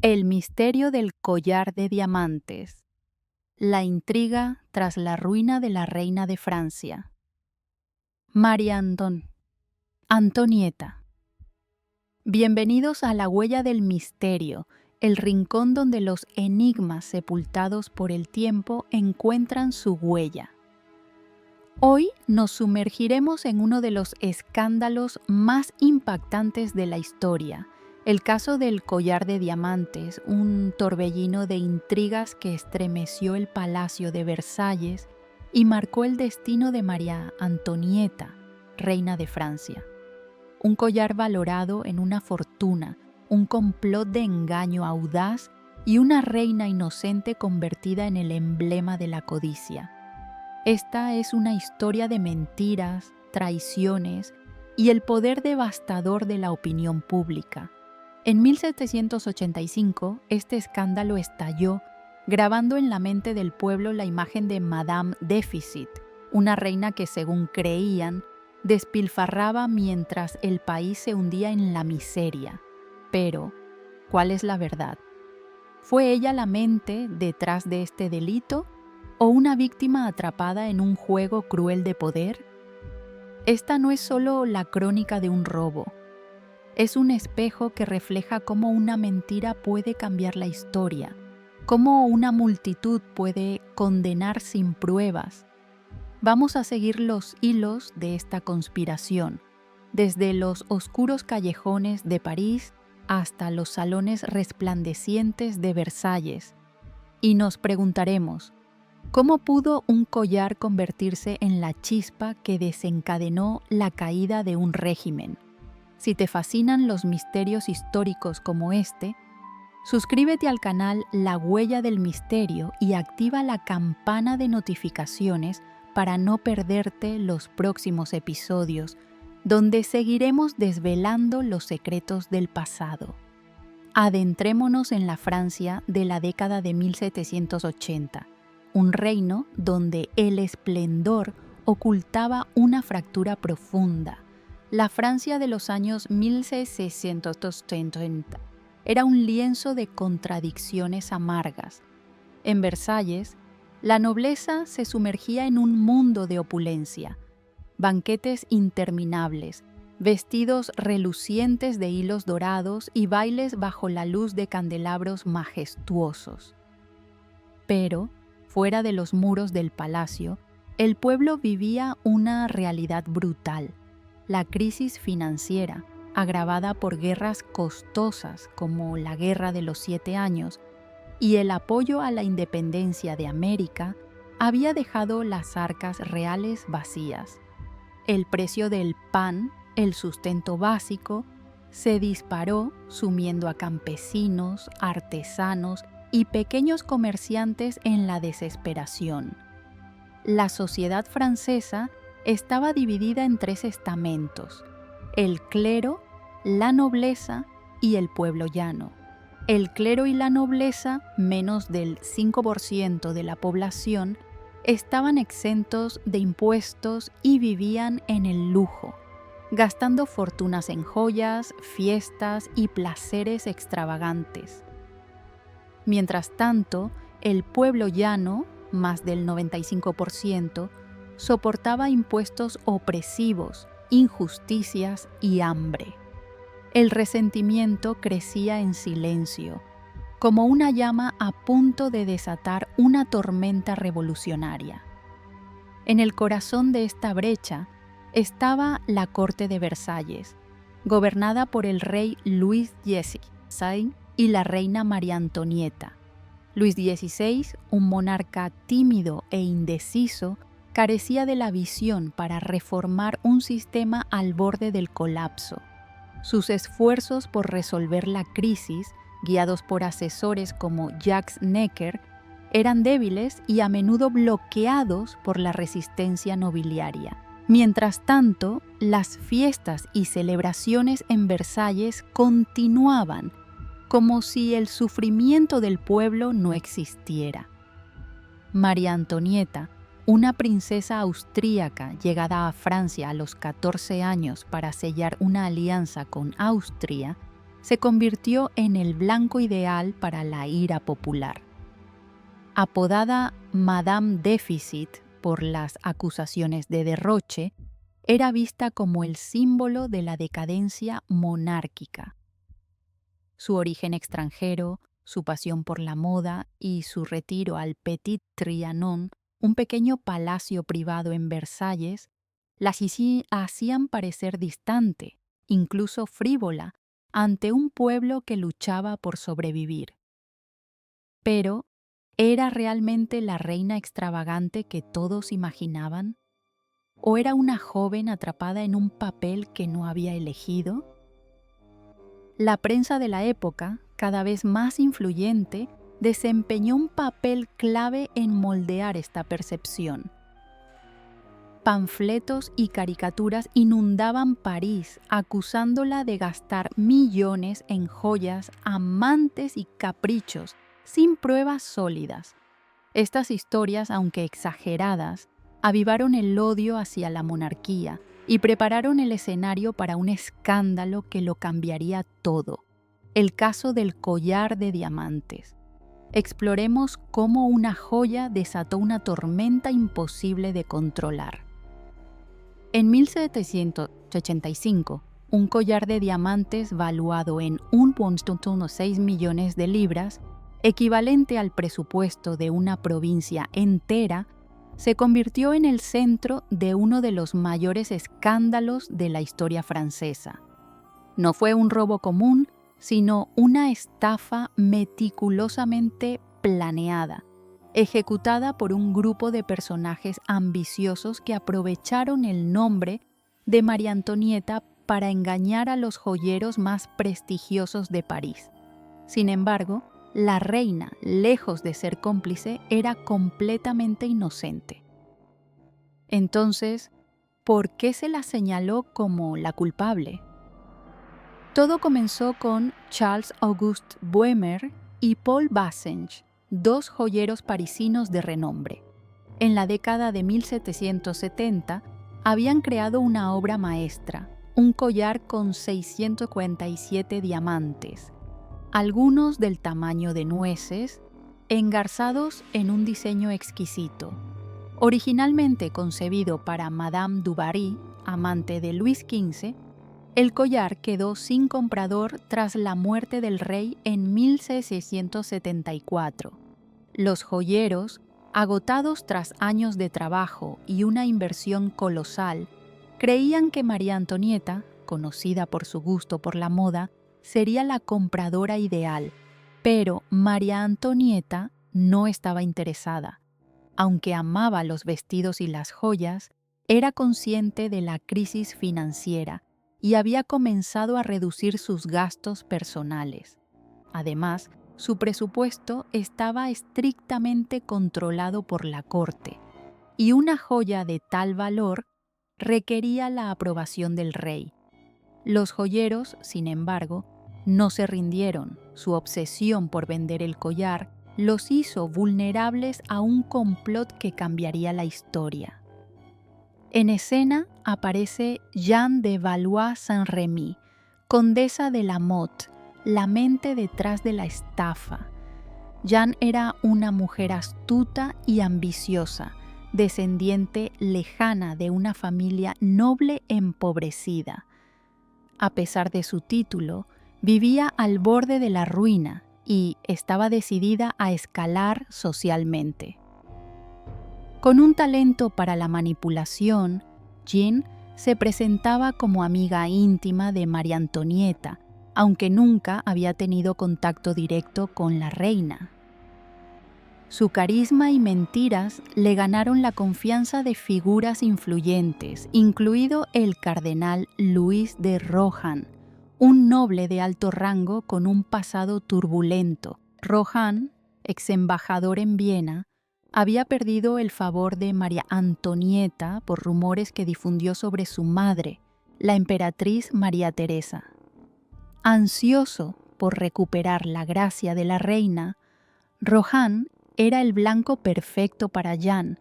El misterio del collar de diamantes. La intriga tras la ruina de la reina de Francia. María Antonieta. Bienvenidos a La Huella del Misterio, el rincón donde los enigmas sepultados por el tiempo encuentran su huella. Hoy nos sumergiremos en uno de los escándalos más impactantes de la historia, el caso del collar de diamantes, un torbellino de intrigas que estremeció el Palacio de Versalles y marcó el destino de María Antonieta, reina de Francia. Un collar valorado en una fortuna, un complot de engaño audaz y una reina inocente convertida en el emblema de la codicia. Esta es una historia de mentiras, traiciones y el poder devastador de la opinión pública. En 1785, este escándalo estalló, grabando en la mente del pueblo la imagen de Madame Déficit, una reina que, según creían, despilfarraba mientras el país se hundía en la miseria. Pero, ¿cuál es la verdad? ¿Fue ella la mente detrás de este delito o una víctima atrapada en un juego cruel de poder? Esta no es solo la crónica de un robo. Es un espejo que refleja cómo una mentira puede cambiar la historia, cómo una multitud puede condenar sin pruebas. Vamos a seguir los hilos de esta conspiración, desde los oscuros callejones de París hasta los salones resplandecientes de Versalles, y nos preguntaremos, ¿cómo pudo un collar convertirse en la chispa que desencadenó la caída de un régimen? Si te fascinan los misterios históricos como este, suscríbete al canal La Huella del Misterio y activa la campana de notificaciones para no perderte los próximos episodios, donde seguiremos desvelando los secretos del pasado. Adentrémonos en la Francia de la década de 1780, un reino donde el esplendor ocultaba una fractura profunda. La Francia de los años 1630 era un lienzo de contradicciones amargas. En Versalles, la nobleza se sumergía en un mundo de opulencia, banquetes interminables, vestidos relucientes de hilos dorados y bailes bajo la luz de candelabros majestuosos. Pero, fuera de los muros del palacio, el pueblo vivía una realidad brutal: la crisis financiera, agravada por guerras costosas como la Guerra de los 7 Años, y el apoyo a la independencia de América había dejado las arcas reales vacías. El precio del pan, el sustento básico, se disparó, sumiendo a campesinos, artesanos y pequeños comerciantes en la desesperación. La sociedad francesa estaba dividida en 3 estamentos: el clero, la nobleza y el pueblo llano. El clero y la nobleza, menos del 5% de la población, estaban exentos de impuestos y vivían en el lujo, gastando fortunas en joyas, fiestas y placeres extravagantes. Mientras tanto, el pueblo llano, más del 95%, soportaba impuestos opresivos, injusticias y hambre. El resentimiento crecía en silencio, como una llama a punto de desatar una tormenta revolucionaria. En el corazón de esta brecha estaba la corte de Versalles, gobernada por el rey Luis XVI y la reina María Antonieta. Luis XVI, un monarca tímido e indeciso, carecía de la visión para reformar un sistema al borde del colapso. Sus esfuerzos por resolver la crisis, guiados por asesores como Jacques Necker, eran débiles y a menudo bloqueados por la resistencia nobiliaria. Mientras tanto, las fiestas y celebraciones en Versalles continuaban, como si el sufrimiento del pueblo no existiera. María Antonieta, una princesa austríaca llegada a Francia a los 14 años para sellar una alianza con Austria, se convirtió en el blanco ideal para la ira popular. Apodada Madame Déficit por las acusaciones de derroche, era vista como el símbolo de la decadencia monárquica. Su origen extranjero, su pasión por la moda y su retiro al Petit Trianon, un pequeño palacio privado en Versalles, la hacían parecer distante, incluso frívola, ante un pueblo que luchaba por sobrevivir. Pero, ¿era realmente la reina extravagante que todos imaginaban? ¿O era una joven atrapada en un papel que no había elegido? La prensa de la época, cada vez más influyente, desempeñó un papel clave en moldear esta percepción. Panfletos y caricaturas inundaban París, acusándola de gastar millones en joyas, amantes y caprichos, sin pruebas sólidas. Estas historias, aunque exageradas, avivaron el odio hacia la monarquía y prepararon el escenario para un escándalo que lo cambiaría todo: el caso del collar de diamantes. Exploremos cómo una joya desató una tormenta imposible de controlar. En 1785, un collar de diamantes valuado en 1,6 millones de libras, equivalente al presupuesto de una provincia entera, se convirtió en el centro de uno de los mayores escándalos de la historia francesa. No fue un robo común, sino una estafa meticulosamente planeada, ejecutada por un grupo de personajes ambiciosos que aprovecharon el nombre de María Antonieta para engañar a los joyeros más prestigiosos de París. Sin embargo, la reina, lejos de ser cómplice, era completamente inocente. Entonces, ¿por qué se la señaló como la culpable? Todo comenzó con Charles-Auguste Boehmer y Paul Bassenges, dos joyeros parisinos de renombre. En la década de 1770 habían creado una obra maestra, un collar con 647 diamantes, algunos del tamaño de nueces, engarzados en un diseño exquisito. Originalmente concebido para Madame du Barry, amante de Luis XV, el collar quedó sin comprador tras la muerte del rey en 1674. Los joyeros, agotados tras años de trabajo y una inversión colosal, creían que María Antonieta, conocida por su gusto por la moda, sería la compradora ideal, pero María Antonieta no estaba interesada. Aunque amaba los vestidos y las joyas, era consciente de la crisis financiera y había comenzado a reducir sus gastos personales. Además, su presupuesto estaba estrictamente controlado por la corte, y una joya de tal valor requería la aprobación del rey. Los joyeros, sin embargo, no se rindieron. Su obsesión por vender el collar los hizo vulnerables a un complot que cambiaría la historia. En escena aparece Jeanne de Valois-Saint-Remy, condesa de La Motte, la mente detrás de la estafa. Jeanne era una mujer astuta y ambiciosa, descendiente lejana de una familia noble empobrecida. A pesar de su título, vivía al borde de la ruina y estaba decidida a escalar socialmente. Con un talento para la manipulación, Jeanne se presentaba como amiga íntima de María Antonieta, aunque nunca había tenido contacto directo con la reina. Su carisma y mentiras le ganaron la confianza de figuras influyentes, incluido el cardenal Luis de Rohan, un noble de alto rango con un pasado turbulento. Rohan, ex embajador en Viena, había perdido el favor de María Antonieta por rumores que difundió sobre su madre, la emperatriz María Teresa. Ansioso por recuperar la gracia de la reina, Rohan era el blanco perfecto para Jeanne.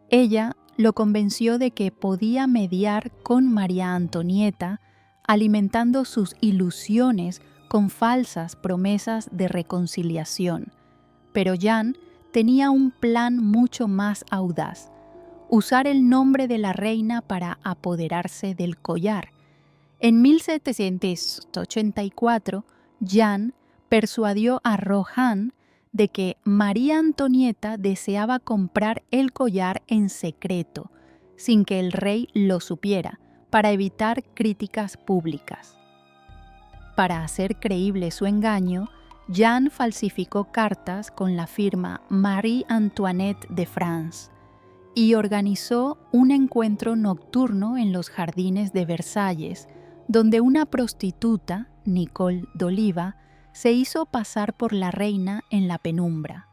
Ella lo convenció de que podía mediar con María Antonieta, alimentando sus ilusiones con falsas promesas de reconciliación. Pero Jeanne tenía un plan mucho más audaz: usar el nombre de la reina para apoderarse del collar. En 1784, Jeanne persuadió a Rohan de que María Antonieta deseaba comprar el collar en secreto, sin que el rey lo supiera, para evitar críticas públicas. Para hacer creíble su engaño, Jeanne falsificó cartas con la firma Marie Antoinette de France y organizó un encuentro nocturno en los jardines de Versalles, donde una prostituta, Nicole d'Oliva, se hizo pasar por la reina en la penumbra.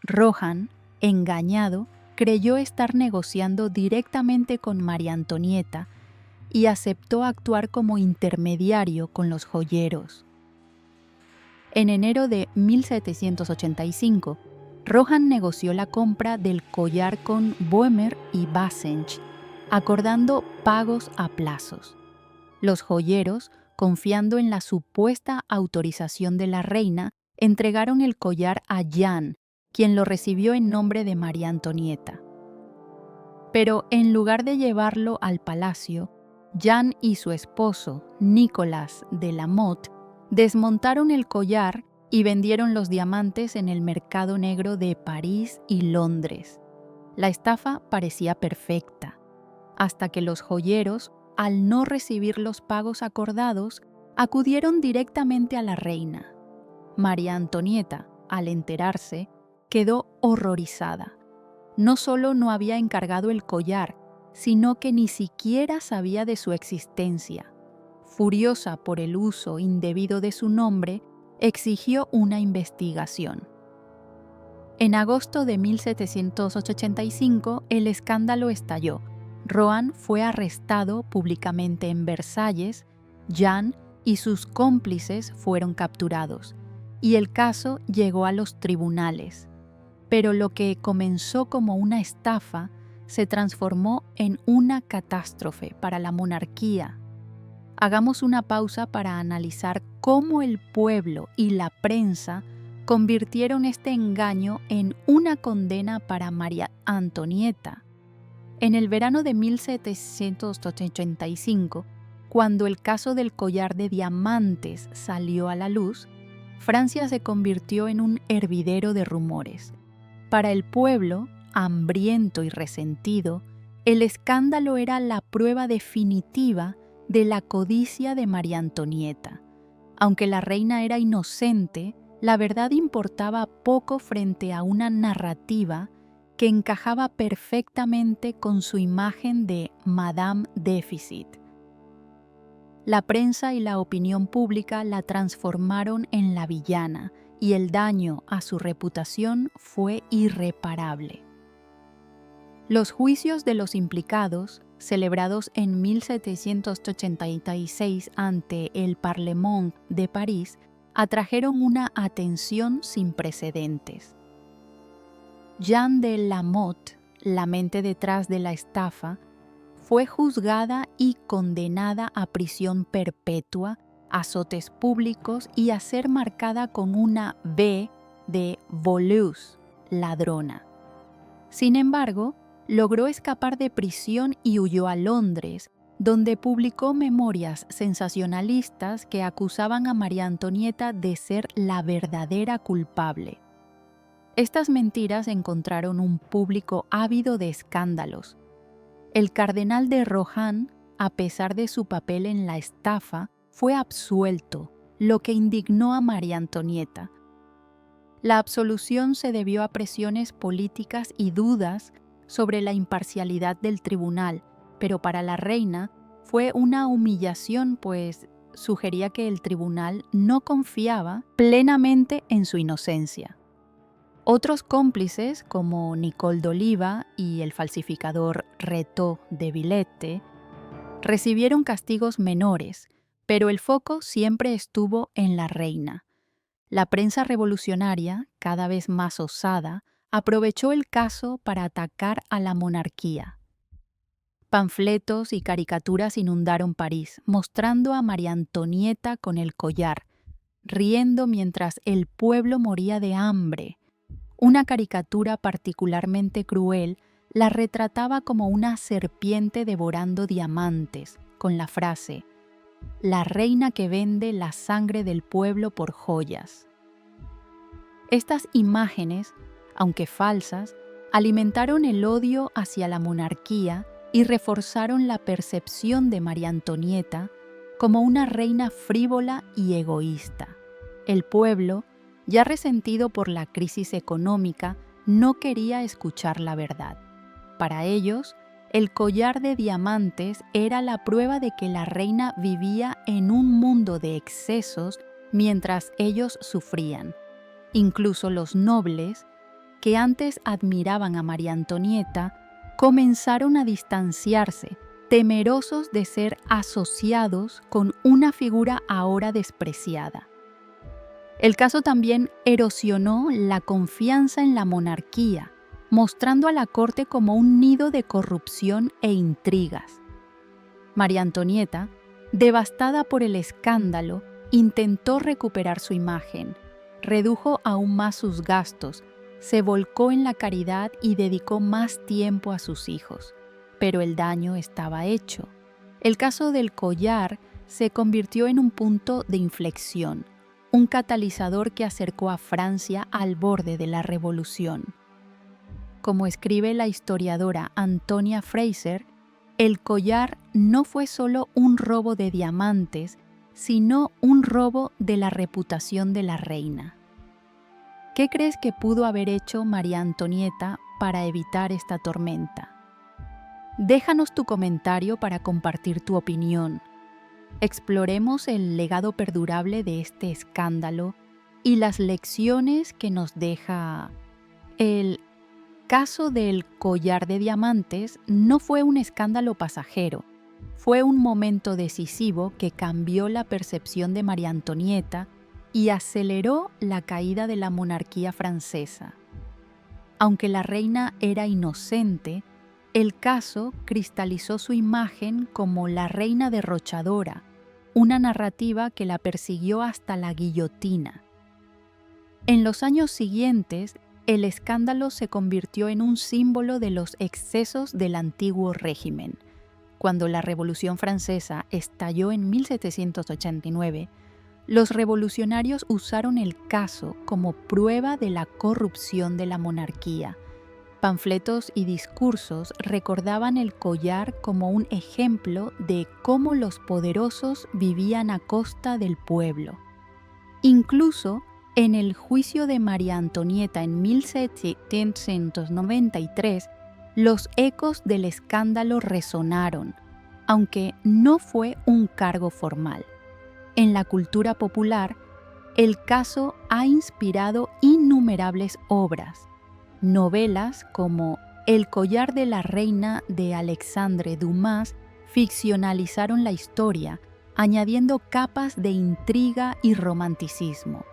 Rohan, engañado, creyó estar negociando directamente con María Antonieta y aceptó actuar como intermediario con los joyeros. En enero de 1785, Rohan negoció la compra del collar con Boehmer y Bassench, acordando pagos a plazos. Los joyeros, confiando en la supuesta autorización de la reina, entregaron el collar a Jeanne, quien lo recibió en nombre de María Antonieta. Pero en lugar de llevarlo al palacio, Jeanne y su esposo, Nicolas de la Motte, desmontaron el collar y vendieron los diamantes en el mercado negro de París y Londres. La estafa parecía perfecta, hasta que los joyeros, al no recibir los pagos acordados, acudieron directamente a la reina. María Antonieta, al enterarse, quedó horrorizada. No solo no había encargado el collar, sino que ni siquiera sabía de su existencia. Furiosa por el uso indebido de su nombre, exigió una investigación. En agosto de 1785, el escándalo estalló. Rohan fue arrestado públicamente en Versalles, Jeanne y sus cómplices fueron capturados, y el caso llegó a los tribunales. Pero lo que comenzó como una estafa se transformó en una catástrofe para la monarquía. Hagamos una pausa para analizar cómo el pueblo y la prensa convirtieron este engaño en una condena para María Antonieta. En el verano de 1785, cuando el caso del collar de diamantes salió a la luz, Francia se convirtió en un hervidero de rumores. Para el pueblo, hambriento y resentido, el escándalo era la prueba definitiva de la codicia de María Antonieta. Aunque la reina era inocente, la verdad importaba poco frente a una narrativa que encajaba perfectamente con su imagen de Madame Déficit. La prensa y la opinión pública la transformaron en la villana, y el daño a su reputación fue irreparable. Los juicios de los implicados, celebrados en 1786 ante el Parlement de París, atrajeron una atención sin precedentes. Jeanne de la Motte, la mente detrás de la estafa, fue juzgada y condenada a prisión perpetua, azotes públicos y a ser marcada con una V de voleuse, ladrona. Sin embargo, logró escapar de prisión y huyó a Londres, donde publicó memorias sensacionalistas que acusaban a María Antonieta de ser la verdadera culpable. Estas mentiras encontraron un público ávido de escándalos. El cardenal de Rohan, a pesar de su papel en la estafa, fue absuelto, lo que indignó a María Antonieta. La absolución se debió a presiones políticas y dudas sobre la imparcialidad del tribunal, pero para la reina fue una humillación, pues sugería que el tribunal no confiaba plenamente en su inocencia. Otros cómplices, como Nicole d'Oliva y el falsificador Rétaux de Villette, recibieron castigos menores, pero el foco siempre estuvo en la reina. La prensa revolucionaria, cada vez más osada, aprovechó el caso para atacar a la monarquía. Panfletos y caricaturas inundaron París, mostrando a María Antonieta con el collar, riendo mientras el pueblo moría de hambre. Una caricatura particularmente cruel la retrataba como una serpiente devorando diamantes, con la frase: "La reina que vende la sangre del pueblo por joyas". Estas imágenes, aunque falsas, alimentaron el odio hacia la monarquía y reforzaron la percepción de María Antonieta como una reina frívola y egoísta. El pueblo, ya resentido por la crisis económica, no quería escuchar la verdad. Para ellos, el collar de diamantes era la prueba de que la reina vivía en un mundo de excesos mientras ellos sufrían. Incluso los nobles, que antes admiraban a María Antonieta, comenzaron a distanciarse, temerosos de ser asociados con una figura ahora despreciada. El caso también erosionó la confianza en la monarquía, mostrando a la corte como un nido de corrupción e intrigas. María Antonieta, devastada por el escándalo, intentó recuperar su imagen, redujo aún más sus gastos, se volcó en la caridad y dedicó más tiempo a sus hijos. Pero el daño estaba hecho. El caso del collar se convirtió en un punto de inflexión, un catalizador que acercó a Francia al borde de la revolución. Como escribe la historiadora Antonia Fraser, el collar no fue solo un robo de diamantes, sino un robo de la reputación de la reina. ¿Qué crees que pudo haber hecho María Antonieta para evitar esta tormenta? Déjanos tu comentario para compartir tu opinión. Exploremos el legado perdurable de este escándalo y las lecciones que nos deja. El caso del collar de diamantes no fue un escándalo pasajero, fue un momento decisivo que cambió la percepción de María Antonieta y aceleró la caída de la monarquía francesa. Aunque la reina era inocente, el caso cristalizó su imagen como la reina derrochadora, una narrativa que la persiguió hasta la guillotina. En los años siguientes, el escándalo se convirtió en un símbolo de los excesos del antiguo régimen. Cuando la Revolución Francesa estalló en 1789, los revolucionarios usaron el caso como prueba de la corrupción de la monarquía. Panfletos y discursos recordaban el collar como un ejemplo de cómo los poderosos vivían a costa del pueblo. Incluso en el juicio de María Antonieta en 1793, los ecos del escándalo resonaron, aunque no fue un cargo formal. En la cultura popular, el caso ha inspirado innumerables obras. Novelas como El collar de la reina de Alexandre Dumas ficcionalizaron la historia, añadiendo capas de intriga y romanticismo.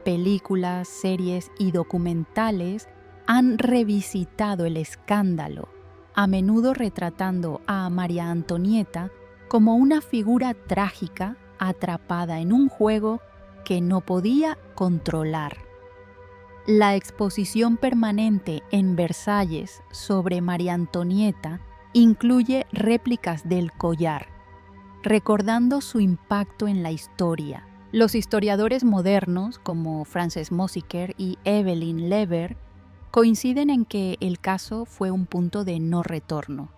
Películas, series y documentales han revisitado el escándalo, a menudo retratando a María Antonieta como una figura trágica atrapada en un juego que no podía controlar. La exposición permanente en Versalles sobre María Antonieta incluye réplicas del collar, recordando su impacto en la historia. Los historiadores modernos, como Frances Mosiker y Evelyn Lever, coinciden en que el caso fue un punto de no retorno.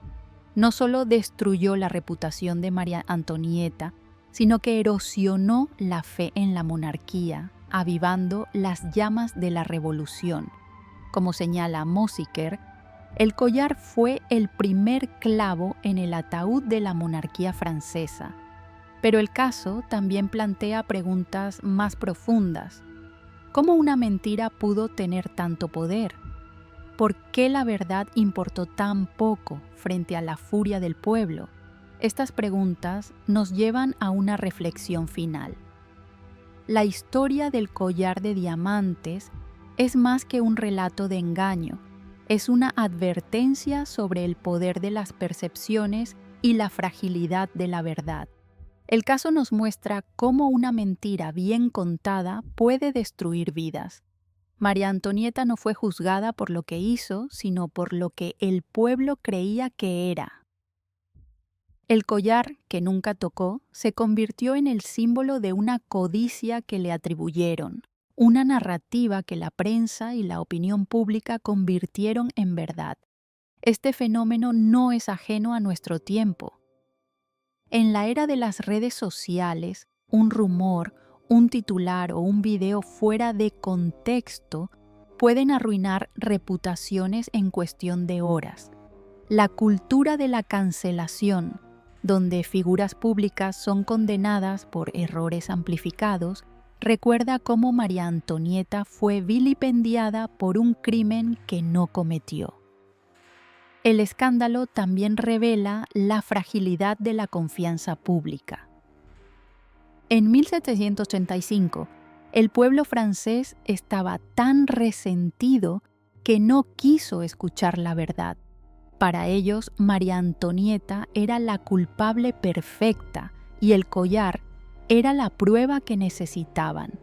No solo destruyó la reputación de María Antonieta, sino que erosionó la fe en la monarquía, avivando las llamas de la revolución. Como señala Mosiker, el collar fue el primer clavo en el ataúd de la monarquía francesa. Pero el caso también plantea preguntas más profundas. ¿Cómo una mentira pudo tener tanto poder? ¿Por qué la verdad importó tan poco frente a la furia del pueblo? Estas preguntas nos llevan a una reflexión final. La historia del collar de diamantes es más que un relato de engaño, es una advertencia sobre el poder de las percepciones y la fragilidad de la verdad. El caso nos muestra cómo una mentira bien contada puede destruir vidas. María Antonieta no fue juzgada por lo que hizo, sino por lo que el pueblo creía que era. El collar, que nunca tocó, se convirtió en el símbolo de una codicia que le atribuyeron, una narrativa que la prensa y la opinión pública convirtieron en verdad. Este fenómeno no es ajeno a nuestro tiempo. En la era de las redes sociales, un rumor, un titular o un video fuera de contexto pueden arruinar reputaciones en cuestión de horas. La cultura de la cancelación, donde figuras públicas son condenadas por errores amplificados, recuerda cómo María Antonieta fue vilipendiada por un crimen que no cometió. El escándalo también revela la fragilidad de la confianza pública. En 1785, el pueblo francés estaba tan resentido que no quiso escuchar la verdad. Para ellos, María Antonieta era la culpable perfecta y el collar era la prueba que necesitaban.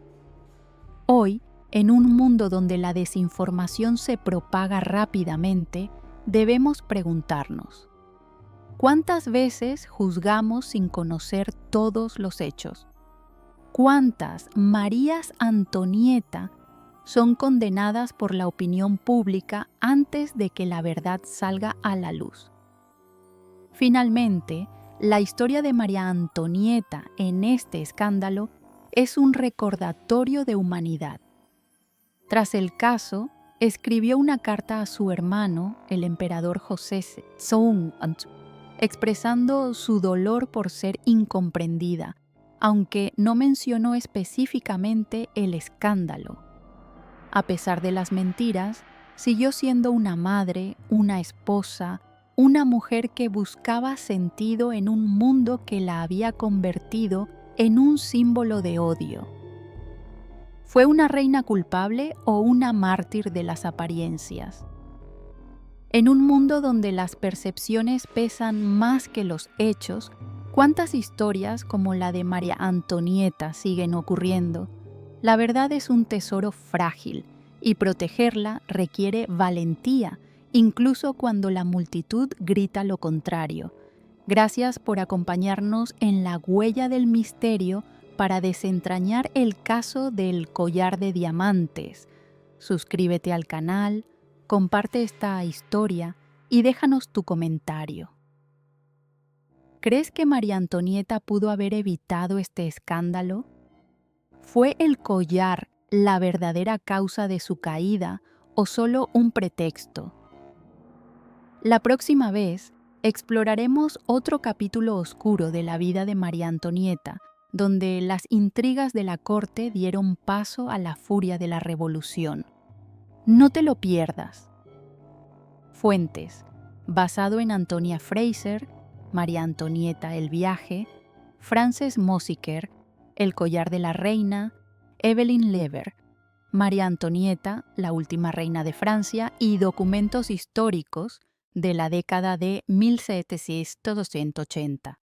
Hoy, en un mundo donde la desinformación se propaga rápidamente, debemos preguntarnos: ¿cuántas veces juzgamos sin conocer todos los hechos? ¿Cuántas Marías Antonieta son condenadas por la opinión pública antes de que la verdad salga a la luz? Finalmente, la historia de María Antonieta en este escándalo es un recordatorio de humanidad. Tras el caso, escribió una carta a su hermano, el emperador José II, expresando su dolor por ser incomprendida, aunque no mencionó específicamente el escándalo. A pesar de las mentiras, siguió siendo una madre, una esposa, una mujer que buscaba sentido en un mundo que la había convertido en un símbolo de odio. ¿Fue una reina culpable o una mártir de las apariencias? En un mundo donde las percepciones pesan más que los hechos, ¿cuántas historias como la de María Antonieta siguen ocurriendo? La verdad es un tesoro frágil y protegerla requiere valentía, incluso cuando la multitud grita lo contrario. Gracias por acompañarnos en la huella del misterio para desentrañar el caso del collar de diamantes. Suscríbete al canal, comparte esta historia y déjanos tu comentario. ¿Crees que María Antonieta pudo haber evitado este escándalo? ¿Fue el collar la verdadera causa de su caída o solo un pretexto? La próxima vez exploraremos otro capítulo oscuro de la vida de María Antonieta, donde las intrigas de la corte dieron paso a la furia de la revolución. No te lo pierdas. Fuentes: basado en Antonia Fraser, María Antonieta, el viaje; Frances Mosiker, El collar de la reina; Evelyn Lever, María Antonieta, la última reina de Francia; y documentos históricos de la década de 1780.